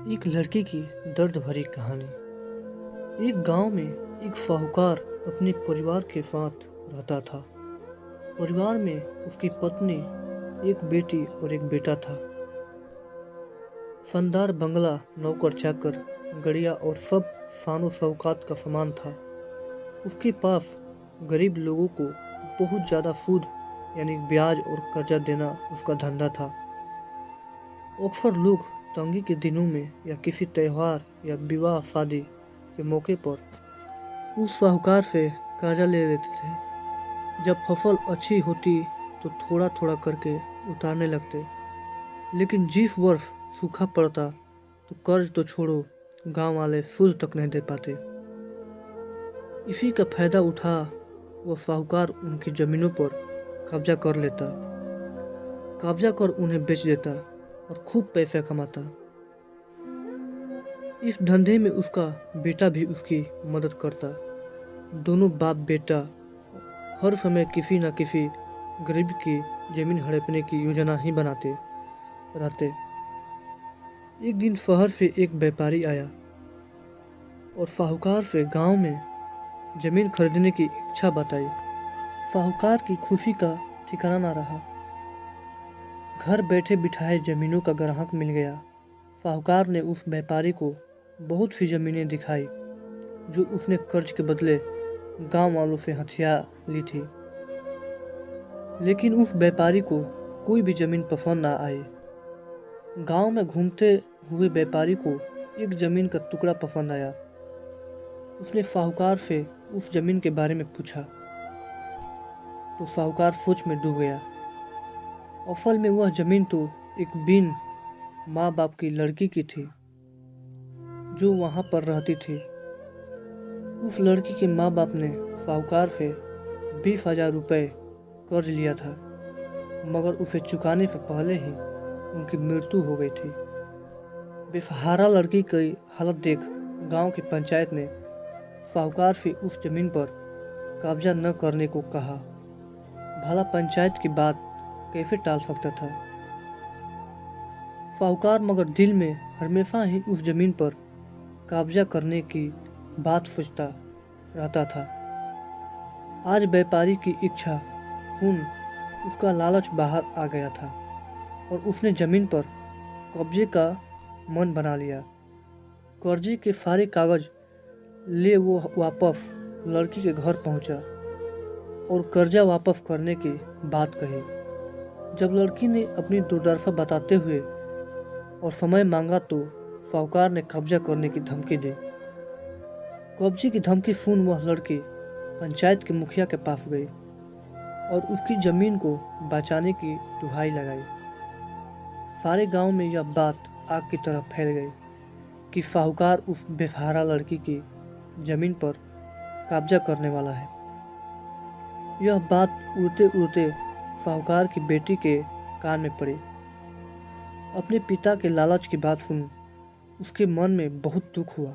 एक लड़के की दर्द भरी कहानी। एक गांव में एक साहूकार अपने परिवार के साथ रहता था। परिवार में उसकी पत्नी, एक बेटी और एक बेटा था। शानदार बंगला, नौकर चाकर, गड़िया और सब शानो शौकत का सामान था। उसके पास गरीब लोगों को बहुत ज़्यादा सूद यानी ब्याज और कर्जा देना उसका धंधा था। अक्सर लोग तंगी के दिनों में या किसी त्यौहार या विवाह शादी के मौके पर उस साहूकार से कर्जा ले लेते थे। जब फसल अच्छी होती तो थोड़ा थोड़ा करके उतारने लगते, लेकिन जिस वर्ष सूखा पड़ता तो कर्ज तो छोड़ो, गांव वाले सूद तक नहीं दे पाते। इसी का फायदा उठा वह साहूकार उनकी जमीनों पर कब्जा कर लेता, कब्जा कर उन्हें बेच देता और खूब पैसा कमाता। इस धंधे में उसका बेटा भी उसकी मदद करता। दोनों बाप बेटा हर समय किसी न किसी गरीब की जमीन हड़पने की योजना ही बनाते रहते। एक दिन शहर से एक व्यापारी आया और साहूकार से गांव में जमीन खरीदने की इच्छा बताई। साहूकार की खुशी का ठिकाना न रहा। घर बैठे बिठाए जमीनों का ग्राहक मिल गया। साहूकार ने उस व्यापारी को बहुत सी जमीनें दिखाई जो उसने कर्ज के बदले गांव वालों से हथिया ली थी, लेकिन उस व्यापारी को कोई भी जमीन पसंद ना आई। गांव में घूमते हुए व्यापारी को एक जमीन का टुकड़ा पसंद आया। उसने साहूकार से उस जमीन के बारे में पूछा तो साहूकार सोच में डूब गया। असल में वह जमीन तो एक बिन माँ बाप की लड़की की थी जो वहां पर रहती थी। उस लड़की के माँ बाप ने साहूकार से 20,000 रुपये कर्ज लिया था, मगर उसे चुकाने से पहले ही उनकी मृत्यु हो गई थी। बेसहारा लड़की की हालत देख गांव की पंचायत ने साहूकार से उस जमीन पर कब्जा न करने को कहा। भला पंचायत की बात कैसे टाल सकता था साहूकार, मगर दिल में हमेशा ही उस जमीन पर कब्जा करने की बात सोचता रहता था। आज व्यापारी की इच्छा सुन उसका लालच बाहर आ गया था और उसने जमीन पर कब्जे का मन बना लिया। कर्जे के सारे कागज ले वो वापस लड़की के घर पहुंचा और कर्जा वापस करने की बात कही। जब लड़की ने अपनी दुर्दशा बताते हुए और समय मांगा तो साहूकार ने कब्जा करने की धमकी दी। कब्जे की धमकी सुन वह लड़की पंचायत के मुखिया के पास गई और उसकी जमीन को बचाने की दुहाई लगाई। सारे गांव में यह बात आग की तरह फैल गई कि साहूकार उस बेसहारा लड़की की जमीन पर कब्जा करने वाला है। यह बात उड़ते उड़ते साहूकार की बेटी के कान में पड़ी। अपने पिता के लालच की बात सुन उसके मन में बहुत दुख हुआ।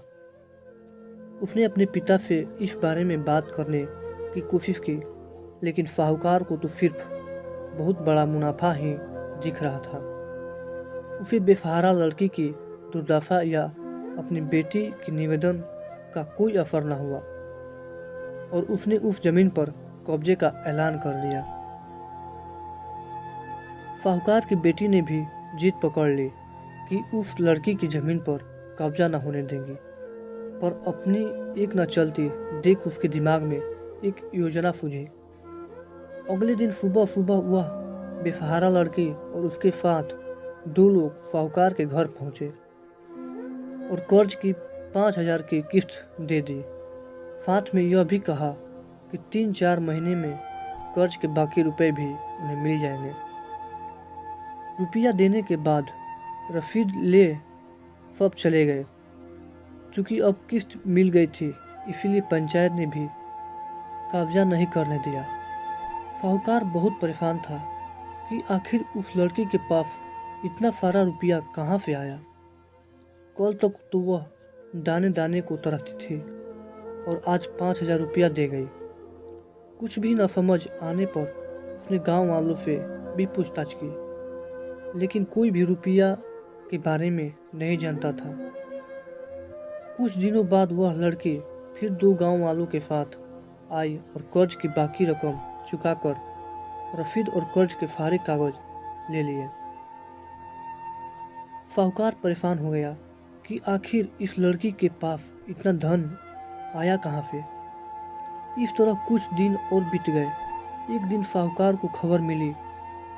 उसने अपने पिता से इस बारे में बात करने की कोशिश की, लेकिन साहूकार को तो सिर्फ बहुत बड़ा मुनाफा ही दिख रहा था। उसे बेसहारा लड़की की दुर्दशा या अपनी बेटी की निवेदन का कोई असर न हुआ और उसने उस जमीन पर कब्जे का ऐलान कर दिया। साहूकार की बेटी ने भी जीत पकड़ ली कि उस लड़की की जमीन पर कब्जा न होने देंगी, पर अपनी एक न चलती देख उसके दिमाग में एक योजना सूझी। अगले दिन सुबह सुबह वह बेसहारा लड़की और उसके साथ 2 लोग साहूकार के घर पहुंचे और कर्ज की 5,000 की किस्त दे दी। साथ में यह भी कहा कि 3-4 महीने में कर्ज के बाकी रुपए भी उन्हें मिल जाएंगे। रुपया देने के बाद रसीद ले सब चले गए। चूंकि अब किस्त मिल गई थी, इसीलिए पंचायत ने भी कब्जा नहीं करने दिया। साहूकार बहुत परेशान था कि आखिर उस लड़की के पास इतना सारा रुपया कहाँ से आया। कल तक तो वह दाने दाने को तरसती थी और आज 5,000 रुपया दे गई। कुछ भी न समझ आने पर उसने गांव वालों से भी पूछताछ की, लेकिन कोई भी रुपया के बारे में नहीं जानता था। कुछ दिनों बाद वह लड़की फिर 2 गांव वालों के साथ आई और कर्ज की बाकी रकम चुकाकर रसीद और कर्ज के सारे कागज ले लिए। साहूकार परेशान हो गया कि आखिर इस लड़की के पास इतना धन आया कहाँ से। इस तरह कुछ दिन और बीत गए। एक दिन साहूकार को खबर मिली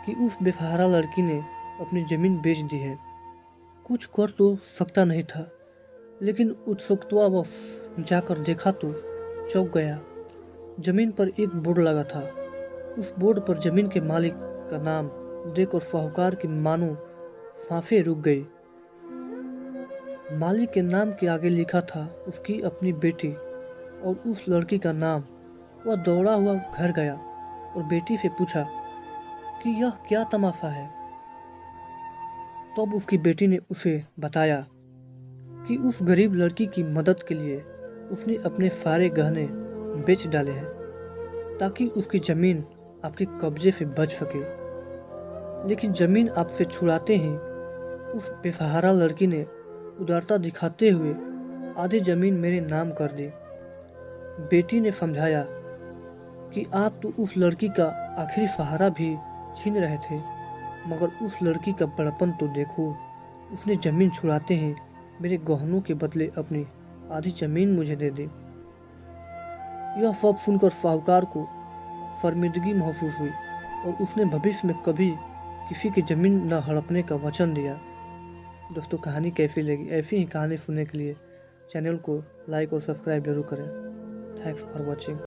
कि उस बेसहारा लड़की ने अपनी जमीन बेच दी है। कुछ कर तो सकता नहीं था, लेकिन उत्सुकतावश जाकर देखा तो चौंक गया। जमीन पर एक बोर्ड लगा था। उस बोर्ड पर जमीन के मालिक का नाम देखकर साहूकार की मानो सांसें रुक गई। मालिक के नाम के आगे लिखा था उसकी अपनी बेटी और उस लड़की का नाम। वह दौड़ा हुआ घर गया और बेटी से पूछा कि यह क्या तमाशा है। तब उसकी बेटी ने उसे बताया कि उस गरीब लड़की की मदद के लिए उसने अपने सारे गहने बेच डाले हैं ताकि उसकी जमीन आपके कब्जे से बच सके। लेकिन जमीन आपसे छुड़ाते ही उस बेसहारा लड़की ने उदारता दिखाते हुए आधी जमीन मेरे नाम कर दी। बेटी ने समझाया कि आप तो उस लड़की का आखिरी सहारा भी छीन रहे थे, मगर उस लड़की का बड़पन तो देखो। उसने जमीन छुड़ाते ही मेरे गहनों के बदले अपनी आधी जमीन मुझे दे दी। यह सब सुनकर साहूकार को शर्मिंदगी महसूस हुई और उसने भविष्य में कभी किसी की जमीन न हड़पने का वचन दिया। दोस्तों, कहानी कैसी लगी? ऐसी ही कहानी सुनने के लिए चैनल को लाइक और सब्सक्राइब जरूर करें। Thanks for watching.